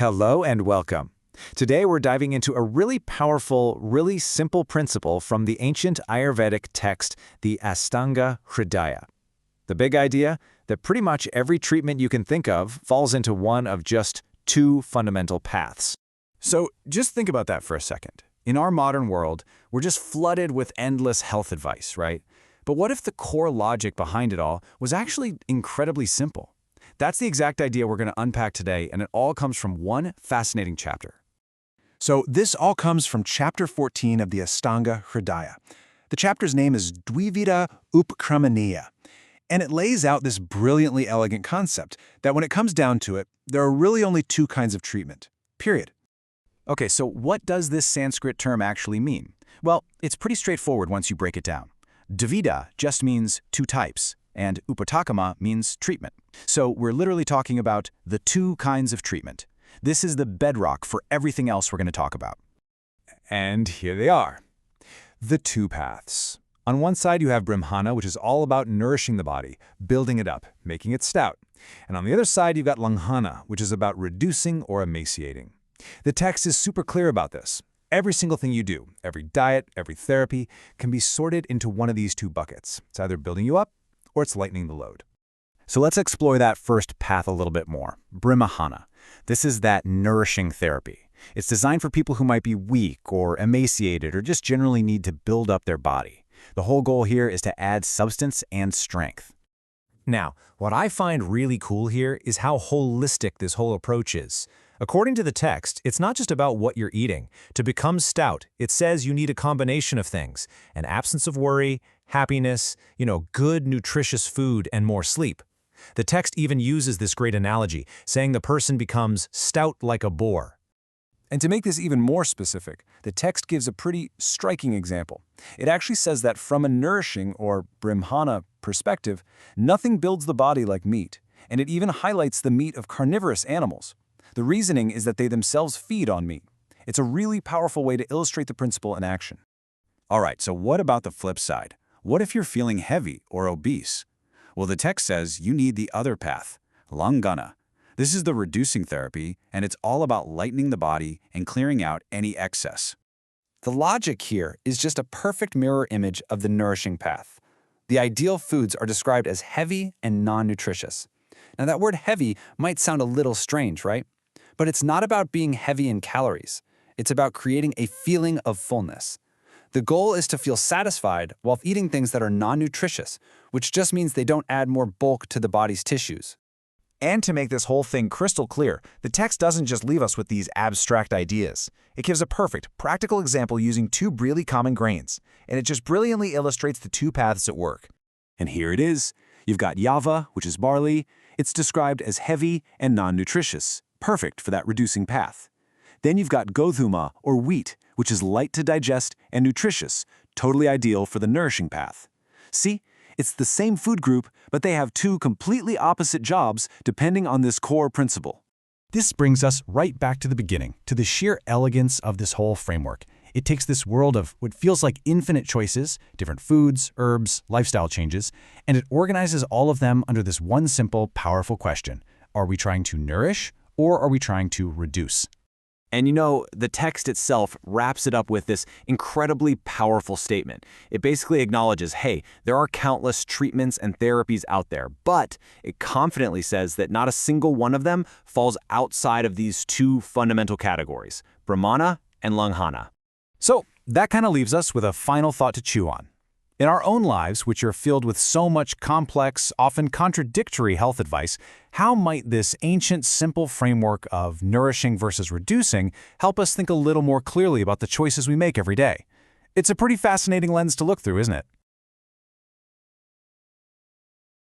Hello and welcome. Today we're diving into a really powerful, really simple principle from the ancient Ayurvedic text, the Ashtanga Hridya. The big idea? That pretty much every treatment you can think of falls into one of just two fundamental paths. So just think about that for a second. In our modern world, we're just flooded with endless health advice, right? But what if the core logic behind it all was actually incredibly simple? That's the exact idea we're going to unpack today, and it all comes from one fascinating chapter. So this all comes from chapter 14 of the Ashtanga Hridya. The chapter's name is Dvivida Upakramaniya, and it lays out this brilliantly elegant concept that when it comes down to it, there are really only two kinds of treatment, period. Okay, so what does this Sanskrit term actually mean? Well, it's pretty straightforward once you break it down. Dvida just means two types, and upatakama means treatment. So we're literally talking about the two kinds of treatment. This is the bedrock for everything else we're going to talk about. And here they are. The two paths. On one side, you have Brahmana, which is all about nourishing the body, building it up, making it stout. And on the other side, you've got Langhana, which is about reducing or emaciating. The text is super clear about this. Every single thing you do, every diet, every therapy, can be sorted into one of these two buckets. It's either building you up, or it's lightening the load. So let's explore that first path a little bit more. Brahmana. This is that nourishing therapy. It's designed for people who might be weak or emaciated or just generally need to build up their body. The whole goal here is to add substance and strength. Now, what I find really cool here is how holistic this whole approach is. According to the text, it's not just about what you're eating. To become stout, it says you need a combination of things: an absence of worry, happiness, good nutritious food, and more sleep. The text even uses this great analogy, saying the person becomes stout like a boar. And to make this even more specific, the text gives a pretty striking example. It actually says that from a nourishing, or Brahmana, perspective, nothing builds the body like meat, and it even highlights the meat of carnivorous animals. The reasoning is that they themselves feed on meat. It's a really powerful way to illustrate the principle in action. All right, so what about the flip side? What if you're feeling heavy or obese? Well, the text says you need the other path, Langhana. This is the reducing therapy, and it's all about lightening the body and clearing out any excess. The logic here is just a perfect mirror image of the nourishing path. The ideal foods are described as heavy and non-nutritious. Now, that word heavy might sound a little strange, right? But it's not about being heavy in calories. It's about creating a feeling of fullness. The goal is to feel satisfied while eating things that are non-nutritious, which just means they don't add more bulk to the body's tissues. And to make this whole thing crystal clear, the text doesn't just leave us with these abstract ideas. It gives a perfect, practical example using two really common grains, and it just brilliantly illustrates the two paths at work. And here it is. You've got Yava, which is barley. It's described as heavy and non-nutritious, perfect for that reducing path. Then you've got Godhuma, or wheat, which is light to digest and nutritious, totally ideal for the nourishing path. See? It's the same food group, but they have two completely opposite jobs depending on this core principle. This brings us right back to the beginning, to the sheer elegance of this whole framework. It takes this world of what feels like infinite choices, different foods, herbs, lifestyle changes, and it organizes all of them under this one simple, powerful question. Are we trying to nourish, or are we trying to reduce? And the text itself wraps it up with this incredibly powerful statement. It basically acknowledges, hey, there are countless treatments and therapies out there, but it confidently says that not a single one of them falls outside of these two fundamental categories, Brahmana and Langhana. So that kind of leaves us with a final thought to chew on. In our own lives, which are filled with so much complex, often contradictory health advice, how might this ancient, simple framework of nourishing versus reducing help us think a little more clearly about the choices we make every day? It's a pretty fascinating lens to look through, isn't it?